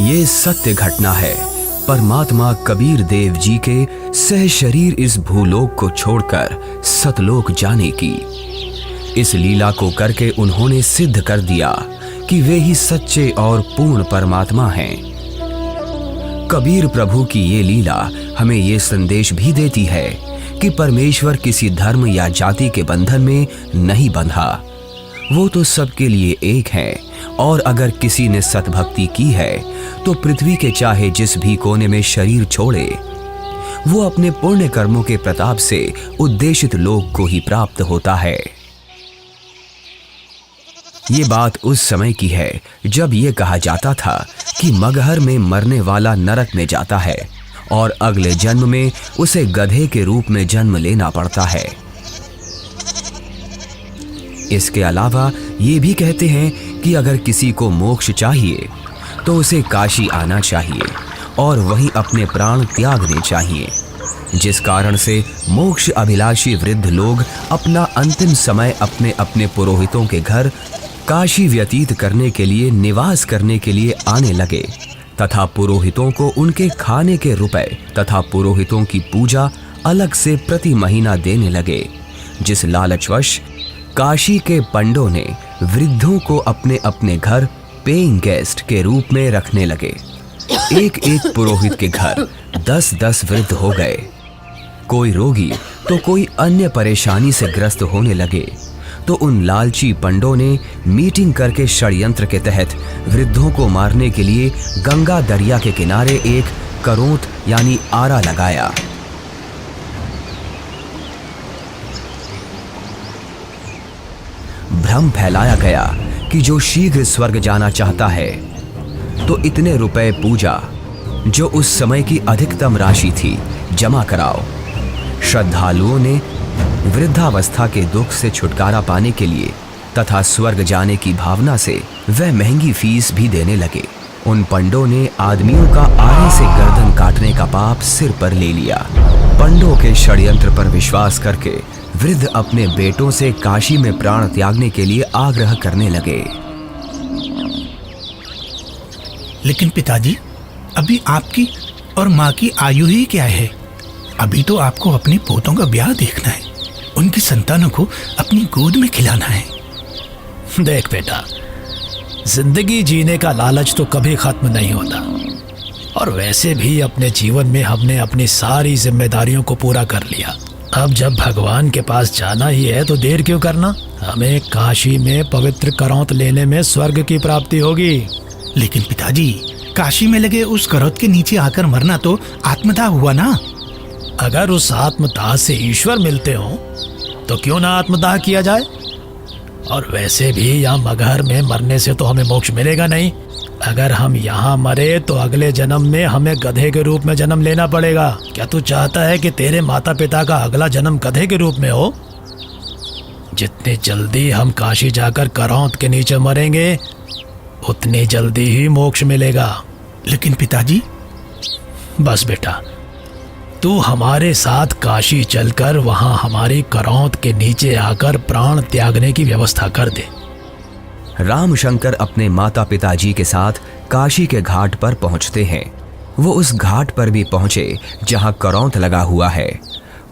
ये सत्य घटना है परमात्मा कबीर देव जी के सह शरीर इस भूलोक को छोड़कर सतलोक जाने की। इस लीला को करके उन्होंने सिद्ध कर दिया कि वे ही सच्चे और पूर्ण परमात्मा हैं। कबीर प्रभु की ये लीला हमें ये संदेश भी देती है कि परमेश्वर किसी धर्म या जाति के बंधन में नहीं बंधा, वो तो सबके लिए एक है। और अगर किसी ने सतभक्ति की है तो पृथ्वी के चाहे जिस भी कोने में शरीर छोड़े, वो अपने पुण्य कर्मों के प्रताप से उद्देशित लोक को ही प्राप्त होता है। ये बात उस समय की है जब ये कहा जाता था कि मगहर में मरने वाला नरक में जाता है और अगले जन्म में उसे गधे के रूप में जन्म लेना पड़ता है। इसके अलावा ये भी कहते हैं कि अगर किसी को मोक्ष चाहिए तो उसे काशी आना चाहिए और वहीं अपने प्राण त्यागने चाहिए, जिस कारण से मोक्ष अभिलाषी वृद्ध लोग अपना अंतिम समय अपने अपने पुरोहितों के घर काशी व्यतीत करने के लिए, निवास करने के लिए आने लगे तथा पुरोहितों को उनके खाने के रुपए तथा पुरोहितों की पूजा अलग से प्रति महीना देने लगे, जिस लालचवश काशी के पंडों ने वृद्धों को अपने अपने घर पेइंग गेस्ट के रूप में रखने लगे। एक एक पुरोहित के घर 10-10 वृद्ध हो गए। कोई रोगी तो कोई अन्य परेशानी से ग्रस्त होने लगे तो उन लालची पंडों ने मीटिंग करके षड्यंत्र के तहत वृद्धों को मारने के लिए गंगा दरिया के किनारे एक करोंत यानी आरा लगाया। भ्रम फैलाया गया कि जो शीघ्र स्वर्ग जाना चाहता है तो इतने रुपए पूजा, जो उस समय की अधिकतम राशि थी, जमा कराओ। श्रद्धालुओं ने वृद्धावस्था के दुख से छुटकारा पाने के लिए तथा स्वर्ग जाने की भावना से वह महंगी फीस भी देने लगे। उन पंडों ने आदमियों का आरे से गर्दन काटने का पाप सिर पर ले लिया। पंडों के षड्यंत्र पर विश्वास करके वृद्ध अपने बेटों से काशी में प्राण त्यागने के लिए आग्रह करने लगे। लेकिन पिताजी, अभी आपकी और माँ की आयु ही क्या है? अभी तो आपको अपने पोतों का ब्याह देखना है, उनकी संतानों को अपनी गोद में खिलाना है। देख बेटा, जिंदगी जीने का लालच तो कभी खत्म नहीं होता, और वैसे भी अपने जीवन में हमने अपनी सारी जिम्मेदारियों को पूरा कर लिया। अब जब भगवान के पास जाना ही है तो देर क्यों करना? हमें काशी में पवित्र करौंत लेने में स्वर्ग की प्राप्ति होगी। लेकिन पिताजी, काशी में लगे उस करौत के नीचे आकर मरना तो आत्मदाह हुआ ना? अगर उस आत्मदाह से ईश्वर मिलते हो तो क्यों ना आत्मदाह किया जाए? और वैसे भी यहाँ मगहर में मरने से तो हमें मोक्ष मिलेगा नहीं। अगर हम यहाँ मरे तो अगले जन्म में हमें गधे के रूप में जन्म लेना पड़ेगा। क्या तू चाहता है कि तेरे माता पिता का अगला जन्म गधे के रूप में हो? जितनी जल्दी हम काशी जाकर करौंत के नीचे मरेंगे उतनी जल्दी ही मोक्ष मिलेगा। लेकिन पिताजी। बस बेटा, तू हमारे साथ काशी चलकर वहां हमारी करौंत के नीचे आकर प्राण त्यागने की व्यवस्था कर दे। रामशंकर अपने माता पिताजी के साथ काशी के घाट पर पहुंचते हैं। वो उस घाट पर भी पहुंचे जहां करौंत लगा हुआ है।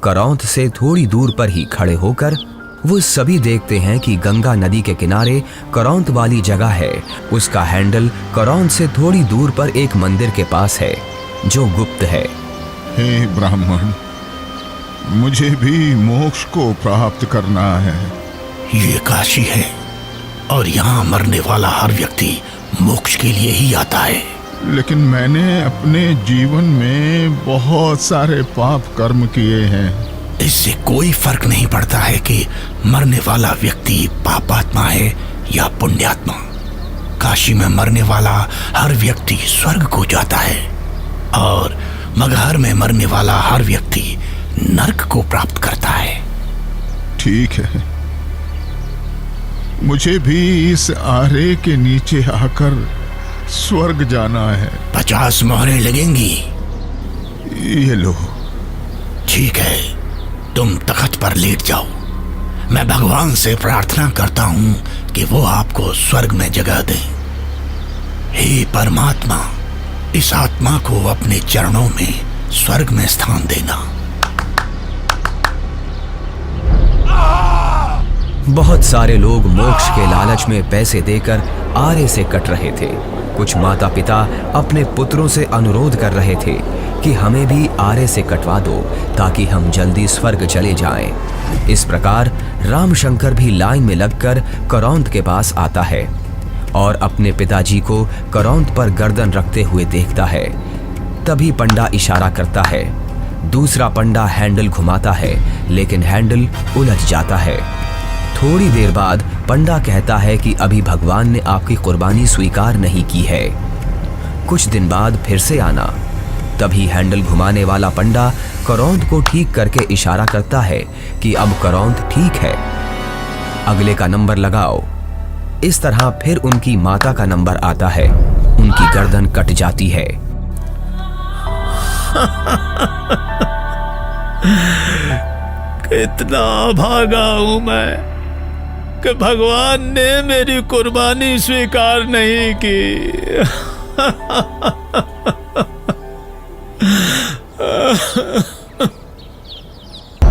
करौंत से थोड़ी दूर पर ही खड़े होकर वो सभी देखते हैं कि गंगा नदी के किनारे करौंत वाली जगह है। उसका हैंडल करौंत से थोड़ी दूर पर एक मंदिर के पास है जो गुप्त है। हे ब्राह्मण, मुझे भी मोक्ष को प्राप्त करना है। ये काशी है और यहाँ मरने वाला हर व्यक्ति मोक्ष के लिए ही आता है। लेकिन मैंने अपने जीवन में बहुत सारे पाप कर्म किए हैं। इससे कोई फर्क नहीं पड़ता है कि मरने वाला व्यक्ति पापात्मा है या पुण्यात्मा। काशी में मरने वाला हर व्यक्ति स्वर्ग को जाता है और मगहर में मरने वाला हर व्यक्ति नरक को प्राप्त करता है। ठीक है, मुझे भी इस आरे के नीचे आकर स्वर्ग जाना है। 50 मोहरें लगेंगी। ये लो। ठीक है, तुम तख्त पर लेट जाओ। मैं भगवान से प्रार्थना करता हूँ कि वो आपको स्वर्ग में जगह दे। हे परमात्मा, इस आत्मा को अपने चरणों में स्वर्ग में स्थान देना। बहुत सारे लोग मोक्ष के लालच में पैसे देकर आरे से कट रहे थे। कुछ माता पिता अपने पुत्रों से अनुरोध कर रहे थे कि हमें भी आरे से कटवा दो ताकि हम जल्दी स्वर्ग चले जाएं। इस प्रकार रामशंकर भी लाइन में लगकर करौंद के पास आता है और अपने पिताजी को करौंद पर गर्दन रखते हुए देखता है। तभी पंडा इशारा करता है। दूसरा पंडा हैंडल घुमाता है, लेकिन हैंडल उलझ जाता है। थोड़ी देर बाद पंडा कहता है कि अभी भगवान ने आपकी कुर्बानी स्वीकार नहीं की है, कुछ दिन बाद फिर से आना। तभी हैंडल घुमाने वाला पंडा करौंद को ठीक करके इशारा करता है कि अब करौंद ठीक है, अगले का नंबर लगाओ। इस तरह फिर उनकी माता का नंबर आता है। उनकी गर्दन कट जाती है। कितना भागा हूं मैं कि भगवान ने मेरी कुर्बानी स्वीकार नहीं की।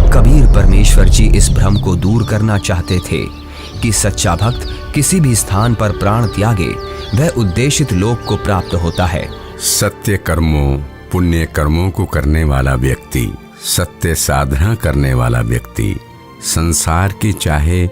कबीर परमेश्वर जी इस भ्रम को दूर करना चाहते थे कि सच्चा भक्त किसी भी स्थान पर प्राण त्यागे वह उद्देशित लोक को प्राप्त होता है। सत्य कर्मों, पुण्य कर्मों को करने वाला व्यक्ति, सत्य साधना करने वाला व्यक्ति संसार के चाहे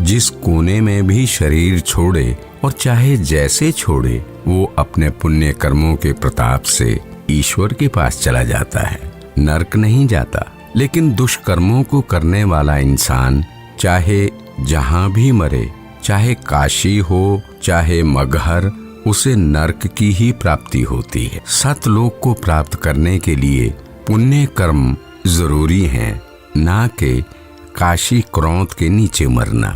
जिस कोने में भी शरीर छोड़े और चाहे जैसे छोड़े, वो अपने पुण्य कर्मों के प्रताप से ईश्वर के पास चला जाता है, नरक नहीं जाता। लेकिन दुष्कर्मों को करने वाला इंसान चाहे जहां भी मरे, चाहे काशी हो चाहे मगहर, उसे नरक की ही प्राप्ति होती है। सतलोक को प्राप्त करने के लिए पुण्य कर्म जरूरी हैं, ना कि काशी क्रोध के नीचे मरना।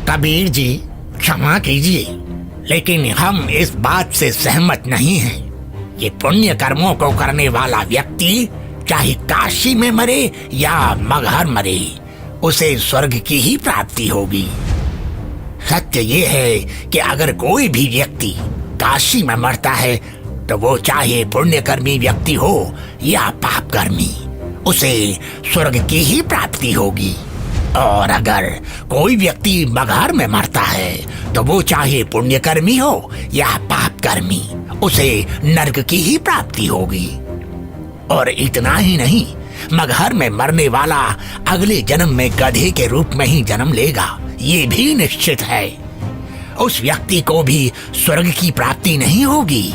कबीर जी क्षमा कीजिए, लेकिन हम इस बात से सहमत नहीं हैं। ये पुण्य कर्मों को करने वाला व्यक्ति चाहे काशी में मरे या मगहर मरे, उसे स्वर्ग की ही प्राप्ति होगी। सत्य ये है कि अगर कोई भी व्यक्ति काशी में मरता है तो वो चाहे पुण्यकर्मी व्यक्ति हो या पापकर्मी, उसे स्वर्ग की ही प्राप्ति होगी। और अगर कोई व्यक्ति मगहर में मरता है तो वो चाहे पुण्यकर्मी हो या पापकर्मी, उसे नरक की ही प्राप्ति होगी। और इतना ही नहीं, मगहर में मरने वाला अगले जन्म में गधे के रूप में ही जन्म लेगा, ये भी निश्चित है। उस व्यक्ति को भी स्वर्ग की प्राप्ति नहीं होगी।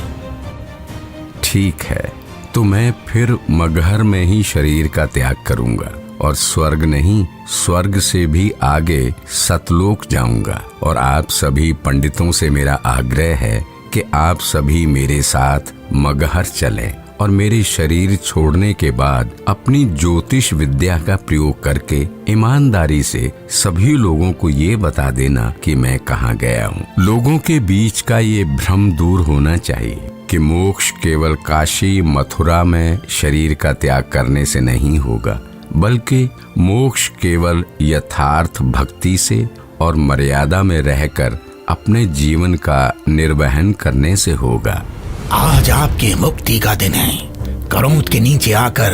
ठीक है, तो मैं फिर मगहर में ही शरीर का त्याग करूंगा और स्वर्ग नहीं, स्वर्ग से भी आगे सतलोक जाऊंगा। और आप सभी पंडितों से मेरा आग्रह है कि आप सभी मेरे साथ मगहर चलें और मेरे शरीर छोड़ने के बाद अपनी ज्योतिष विद्या का प्रयोग करके ईमानदारी से सभी लोगों को ये बता देना कि मैं कहाँ गया हूँ। लोगों के बीच का ये भ्रम दूर होना चाहिए कि मोक्ष केवल काशी मथुरा में शरीर का त्याग करने से नहीं होगा, बल्कि मोक्ष केवल यथार्थ भक्ति से और मर्यादा में रहकर अपने जीवन का निर्वहन करने से होगा। आज आपके मुक्ति का दिन है। करौंद के नीचे आकर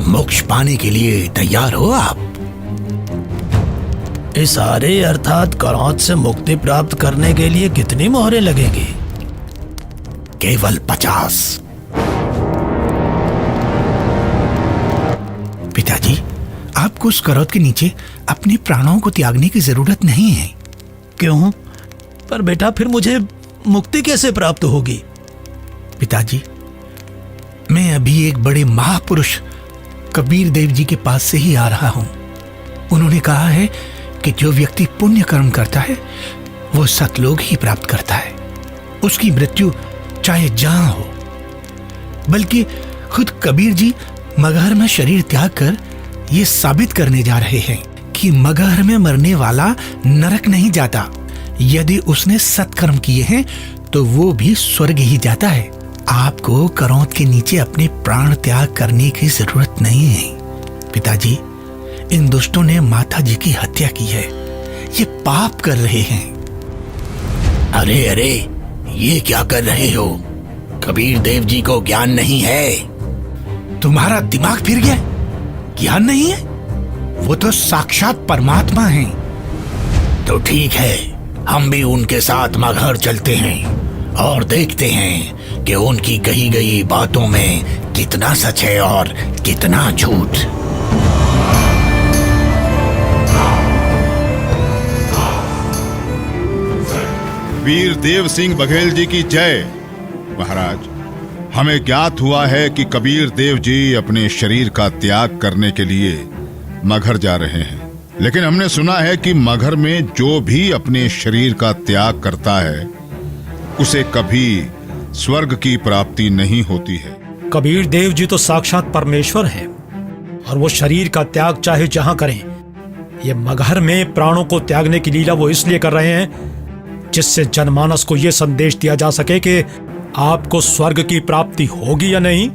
मोक्ष पाने के लिए तैयार हो आप? इस आरे अर्थात करौंद से मुक्ति प्राप्त करने के लिए कितनी मोहरें लगेंगी? केवल 50। पिताजी, आपको उस करौंद के नीचे अपने प्राणों को त्यागने की जरूरत नहीं है। क्यों? पर बेटा फिर मुझे मुक्ति कैसे प्राप्त होगी? पिताजी, मैं अभी एक बड़े महापुरुष कबीर देव जी के पास से ही आ रहा हूं। उन्होंने कहा है कि जो व्यक्ति पुण्य कर्म करता है वो सतलोक ही प्राप्त करता है। उसकी मृत्यु चाहे जहां हो। बल्कि खुद कबीर जी मगहर में शरीर त्याग कर ये साबित करने जा रहे हैं कि मगहर में मरने वाला नरक नहीं जाता। यदि उसने सत्कर्म किए हैं तो वो भी स्वर्ग ही जाता है। आपको करौंद के नीचे अपने प्राण त्याग करने की जरूरत नहीं है। पिताजी, इन दुष्टों ने माता जी की हत्या की है। ये पाप कर रहे हैं। अरे अरे, ये क्या कर रहे हो? कबीर देव जी को ज्ञान नहीं है। तुम्हारा दिमाग फिर गया? ज्ञान नहीं है? वो तो साक्षात परमात्मा हैं। तो ठीक है, हम भी उनके साथ मगहर चलते हैं और देखते हैं कि उनकी कही गई बातों में कितना सच है और कितना झूठ। वीर देव सिंह बघेल जी की जय। महाराज, हमें ज्ञात हुआ है कि कबीर देव जी अपने शरीर का त्याग करने के लिए मगहर जा रहे हैं, लेकिन हमने सुना है कि मगहर में जो भी अपने शरीर का त्याग करता है उसे कभी स्वर्ग की प्राप्ति नहीं होती है। कबीर देव जी तो साक्षात परमेश्वर हैं और वो शरीर का त्याग चाहे जहां करें। ये मगहर में प्राणों को त्यागने की लीला वो इसलिए कर रहे हैं जिससे जनमानस को ये संदेश दिया जा सके कि आपको स्वर्ग की प्राप्ति होगी या नहीं,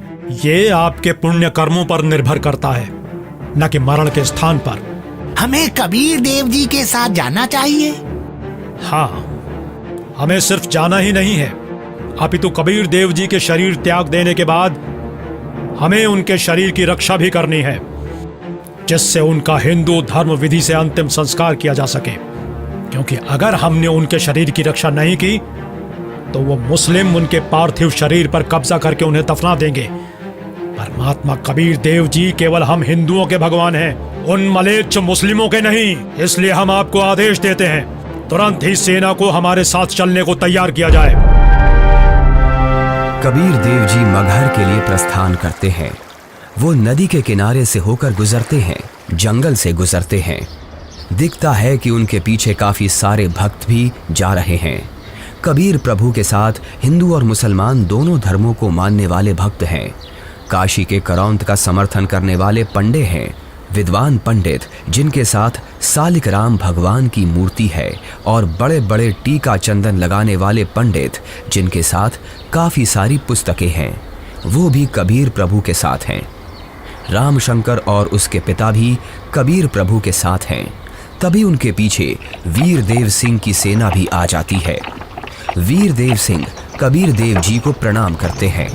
ये आपके पुण्य कर्मों पर निर्भर करता है, न कि मरण के स्थान पर। हमें कबीर देव जी के साथ जाना चाहिए। हाँ, हमें सिर्फ जाना ही नहीं है, अपितु कबीर देव जी के शरीर त्याग देने के बाद हमें उनके शरीर की रक्षा भी करनी है, जिससे उनका हिंदू धर्म विधि से अंतिम संस्कार किया जा सके। क्योंकि अगर हमने उनके शरीर की रक्षा नहीं की तो वो मुस्लिम उनके पार्थिव शरीर पर कब्जा करके उन्हें दफना देंगे। परमात्मा कबीर देव जी केवल हम हिंदुओं के भगवान हैं, उन मलेच्छ मुस्लिमों के नहीं। इसलिए हम आपको आदेश देते हैं, तुरंत ही सेना को हमारे साथ चलने को तैयार किया जाए। कबीर देव जी मगहर के लिए प्रस्थान करते हैं। वो नदी के किनारे से होकर गुजरते हैं, जंगल से गुजरते हैं। दिखता है कि उनके पीछे काफी सारे भक्त भी जा रहे हैं। कबीर प्रभु के साथ हिंदू और मुसलमान दोनों धर्मों को मानने वाले भक्त हैं। काशी के करौंत का समर्थन करने वाले पंडे हैं, विद्वान पंडित जिनके साथ सालिक राम भगवान की मूर्ति है, और बड़े बड़े टीका चंदन लगाने वाले पंडित जिनके साथ काफी सारी पुस्तकें हैं, वो भी कबीर प्रभु के साथ हैं। रामशंकर और उसके पिता भी कबीर प्रभु के साथ हैं। तभी उनके पीछे वीर देव सिंह की सेना भी आ जाती है। वीर देव सिंह कबीर देव जी को प्रणाम करते हैं।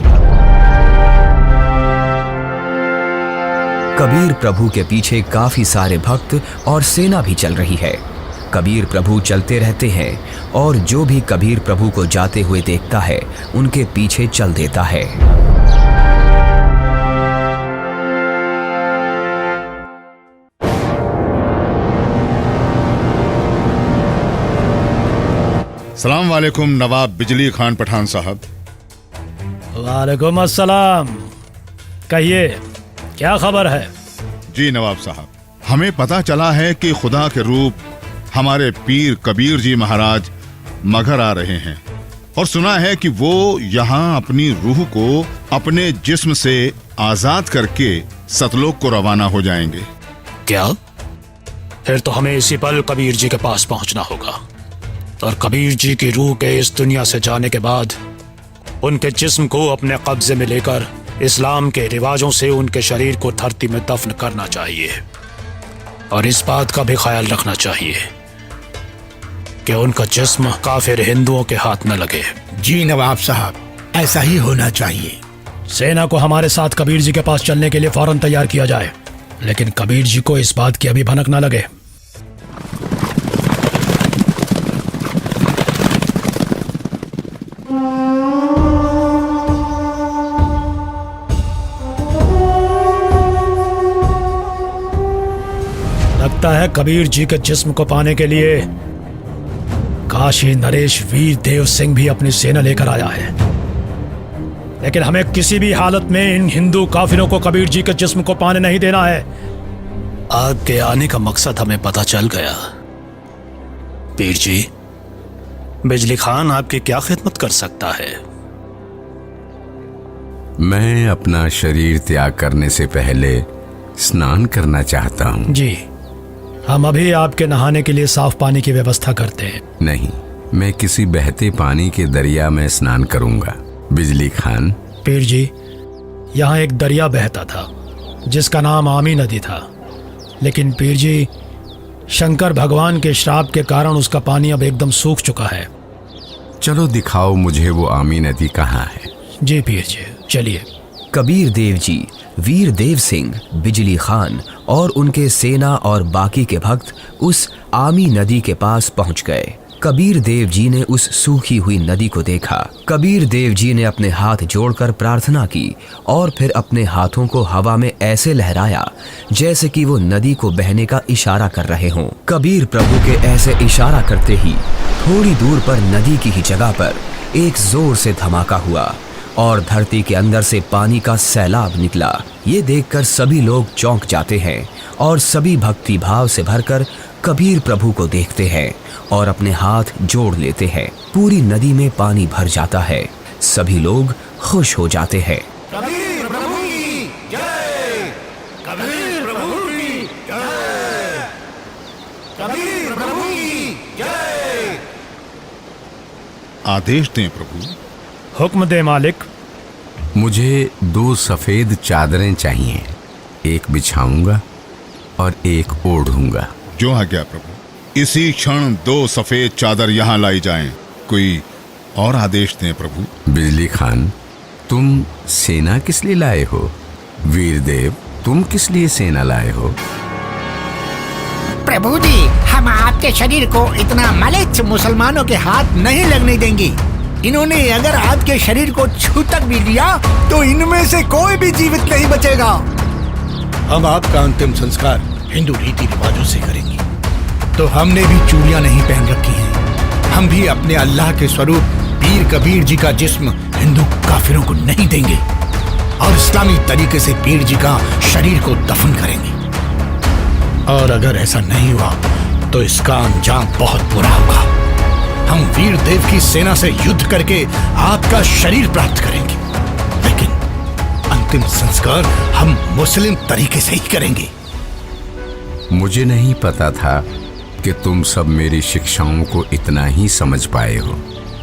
कबीर प्रभु के पीछे काफी सारे भक्त और सेना भी चल रही है। कबीर प्रभु चलते रहते हैं और जो भी कबीर प्रभु को जाते हुए देखता है उनके पीछे चल देता है। सलाम वालेकुम नवाब बिजली खान पठान साहब। वालेकुम अस्सलाम। कहिए, क्या खबर है? जी नवाब साहब, हमें पता चला है कि खुदा के रूप हमारे पीर कबीर जी महाराज मगहर आ रहे हैं, और सुना है कि वो यहाँ अपनी रूह को अपने जिस्म से आजाद करके सतलोक को रवाना हो जाएंगे। क्या? फिर तो हमें इसी पल कबीर जी के पास पहुंचना होगा, और कबीर जी की रूह के इस दुनिया से जाने के बाद उनके जिस्म को अपने कब्जे में लेकर इस्लाम के रिवाजों से उनके शरीर को धरती में दफन करना चाहिए। और इस बात का भी ख्याल रखना चाहिए कि उनका जिस्म काफिर हिंदुओं के हाथ न लगे। जी नवाब साहब, ऐसा ही होना चाहिए। सेना को हमारे साथ कबीर जी के पास चलने के लिए फौरन तैयार किया जाए, लेकिन कबीर जी को इस बात की अभी भनक न लगे। लगता है कबीर जी के जिस्म को पाने के लिए काशी नरेश वीर देव सिंह भी अपनी सेना लेकर आया है, लेकिन हमें किसी भी हालत में इन हिंदू काफिरों को कबीर जी के जिस्म को पाने नहीं देना है। आपके आने का मकसद हमें पता चल गया। पीर जी, बिजली खान आपकी क्या खिदमत कर सकता है? मैं अपना शरीर त्याग करने से पहले स्नान करना चाहता हूँ। जी, हम अभी आपके नहाने के लिए साफ पानी की व्यवस्था करते हैं। नहीं, मैं किसी बहते पानी के दरिया में स्नान करूंगा। बिजली खान। पीर जी, यहाँ एक दरिया बहता था जिसका नाम आमी नदी था, लेकिन पीर जी, शंकर भगवान के श्राप के कारण उसका पानी अब एकदम सूख चुका है। चलो दिखाओ मुझे वो आमी नदी कहाँ है। जी पीर जी, चलिए। कबीर देव जी, वीर देव सिंह, बिजली खान और उनके सेना और बाकी के भक्त उस आमी नदी के पास पहुंच गए। कबीर देव जी ने उस सूखी हुई नदी को देखा। कबीर देव जी ने अपने हाथ जोड़कर प्रार्थना की और फिर अपने हाथों को हवा में ऐसे लहराया जैसे कि वो नदी को बहने का इशारा कर रहे हों। कबीर प्रभु के ऐसे इशारा करते ही थोड़ी दूर पर नदी की ही जगह पर एक जोर से धमाका हुआ और धरती के अंदर से पानी का सैलाब निकला। ये देखकर सभी लोग चौंक जाते हैं और सभी भक्ति भाव से भरकर कबीर प्रभु को देखते हैं और अपने हाथ जोड़ लेते हैं। पूरी नदी में पानी भर जाता है। सभी लोग खुश हो जाते हैं। कबीर प्रभु की जय, कबीर प्रभु की जय, कबीर प्रभु की जय। आदेश दें प्रभु। हुक्म दे मालिक। मुझे 2 सफेद चादरें चाहिए, एक बिछाऊंगा और एक ओढ़ूंगा। जो आज्ञा प्रभु। इसी क्षण 2 सफेद चादर यहाँ लाई जाएं। कोई और आदेश दें प्रभु। बिजली खान, तुम सेना किस लिए लाए हो? वीरदेव, तुम किस लिए सेना लाए हो? प्रभु जी, हम आपके शरीर को इतना मलिच्छ मुसलमानों के हाथ नहीं लगने देंगे। इन्होंने अगर आपके शरीर को छू तक भी लिया तो इनमें से कोई भी जीवित नहीं बचेगा। हम आपका अंतिम संस्कार हिंदू रीति रिवाजों से करेंगे। तो हमने भी चूड़ियां नहीं पहन रखी हैं। हम भी अपने अल्लाह के स्वरूप पीर कबीर जी का जिस्म हिंदू काफिरों को नहीं देंगे और इस्लामी तरीके से पीर जी का शरीर को दफन करेंगे। और अगर ऐसा नहीं हुआ तो इसका अंजाम बहुत बुरा होगा। हम वीर देव की सेना से युद्ध करके आपका शरीर प्राप्त करेंगे, लेकिन अंतिम संस्कार हम मुस्लिम तरीके से ही करेंगे। मुझे नहीं पता था कि तुम सब मेरी शिक्षाओं को इतना ही समझ पाए हो।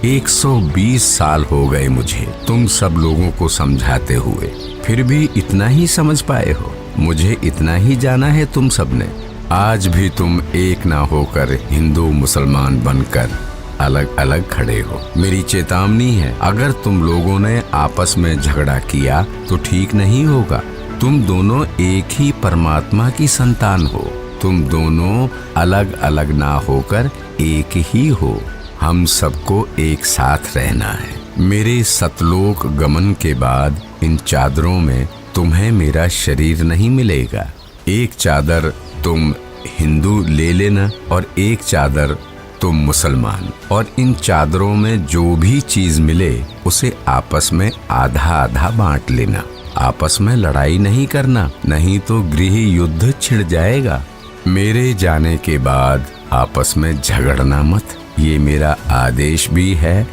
120 साल हो गए मुझे तुम सब लोगों को समझाते हुए, फिर भी इतना ही समझ पाए हो। मुझे इतना ही जाना है तुम सब ने। आज भी तुम एक ना होकर हिंदू मुसलमान बनकर अलग अलग खड़े हो। मेरी चेतावनी है, अगर तुम लोगों ने आपस में झगड़ा किया तो ठीक नहीं होगा। तुम दोनों एक ही परमात्मा की संतान हो। तुम दोनों अलग अलग ना होकर एक ही हो। हम सबको एक साथ रहना है। मेरे सतलोक गमन के बाद इन चादरों में तुम्हें मेरा शरीर नहीं मिलेगा। एक चादर तुम हिंदू ले लेना और एक चादर तुम मुसलमान, और इन चादरों में जो भी चीज मिले उसे आपस में आधा आधा बांट लेना। आपस में लड़ाई नहीं करना, नहीं तो गृह युद्ध छिड़ जाएगा। मेरे जाने के बाद आपस में झगड़ना मत, ये मेरा आदेश भी है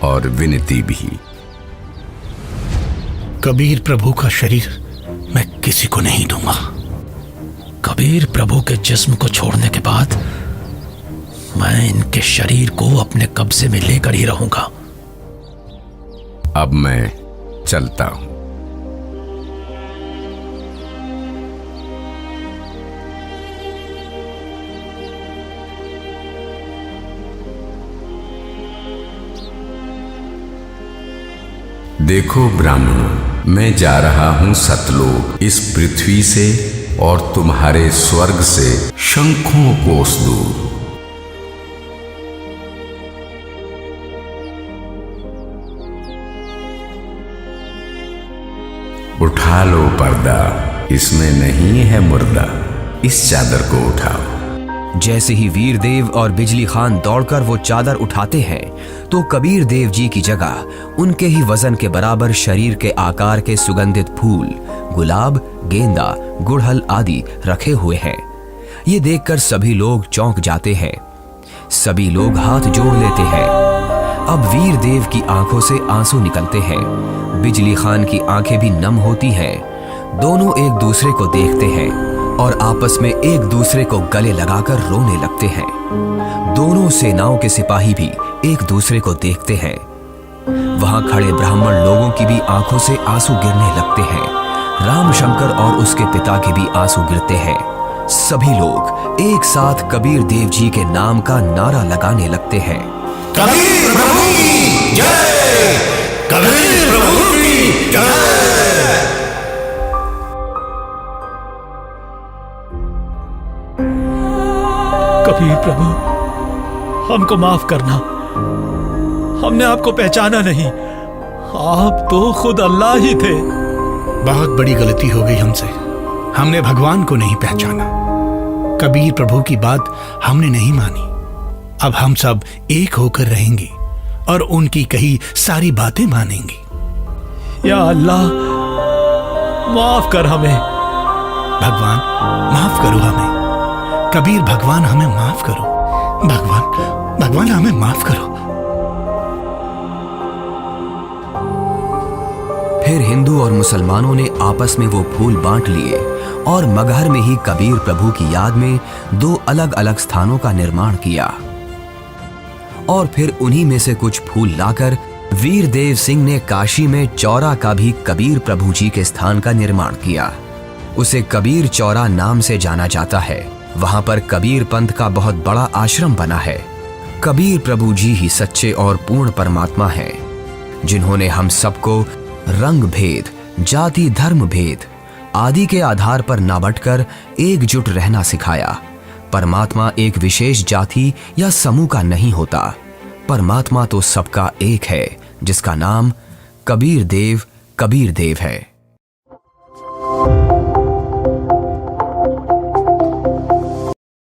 और विनती भी। कबीर प्रभु का शरीर मैं किसी को नहीं दूंगा। कबीर प्रभु के जिस्म को छोड़ने के बाद मैं इनके शरीर को अपने कब्जे में लेकर ही रहूंगा। अब मैं चलता हूं। देखो ब्राह्मणों, मैं जा रहा हूं सतलोक, इस पृथ्वी से और तुम्हारे स्वर्ग से शंखों कोस दूर। उठा लो पर्दा, इसमें नहीं है मुर्दा, इस चादर को उठाओ। जैसे ही वीर देव और बिजली खान दौड़कर वो चादर उठाते हैं तो कबीर देव जी की जगह उनके ही वजन के बराबर शरीर के आकार के सुगंधित फूल, गुलाब, गेंदा, गुड़हल आदि रखे हुए हैं। ये देखकर सभी लोग चौंक जाते हैं। सभी लोग हाथ जोड़ लेते हैं। अब वीर देव की आंखों से आंसू निकलते हैं। बिजली खान की आंखें भी नम होती हैं। दोनों एक दूसरे को देखते हैं और आपस में एक दूसरे को गले लगाकर रोने लगते हैं। दोनों सेनाओं के सिपाही भी एक दूसरे को देखते हैं। वहां खड़े ब्राह्मण लोगों की भी आंखों से आंसू गिरने लगते हैं। रामशंकर और उसके पिता के भी आंसू गिरते हैं। सभी लोग एक साथ कबीर देव जी के नाम का नारा लगाने लगते हैं। कबीर प्रभु की जय, कबीर प्रभु की जय। कबीर प्रभु, हमको माफ करना, हमने आपको पहचाना नहीं। आप तो खुद अल्लाह ही थे। बहुत बड़ी गलती हो गई हमसे, हमने भगवान को नहीं पहचाना। कबीर प्रभु की बात हमने नहीं मानी। अब हम सब एक होकर रहेंगे और उनकी कही सारी बातें मानेंगे। या अल्लाह, माफ कर हमें। भगवान माफ करो हमें। कबीर भगवान हमें माफ करो। भगवान हमें माफ करो। फिर हिंदू और मुसलमानों ने आपस में वो फूल बांट लिए और मगहर में ही कबीर प्रभु की याद में 2 अलग अलग स्थानों का निर्माण किया। और फिर उन्हीं में से कुछ फूल लाकर वीर देव सिंह ने काशी में चौरा का भी कबीर प्रभु जी के स्थान का निर्माण किया। उसे कबीर चौरा नाम से जाना जाता है। वहां पर कबीर पंथ का बहुत बड़ा आश्रम बना है। कबीर प्रभु जी ही सच्चे और पूर्ण परमात्मा हैं, जिन्होंने हम सबको रंग भेद, जाति धर्म भेद आदि के आधार पर ना बंटकर एकजुट रहना सिखाया। परमात्मा एक विशेष जाति या समूह का नहीं होता। परमात्मा तो सबका एक है, जिसका नाम कबीर देव है।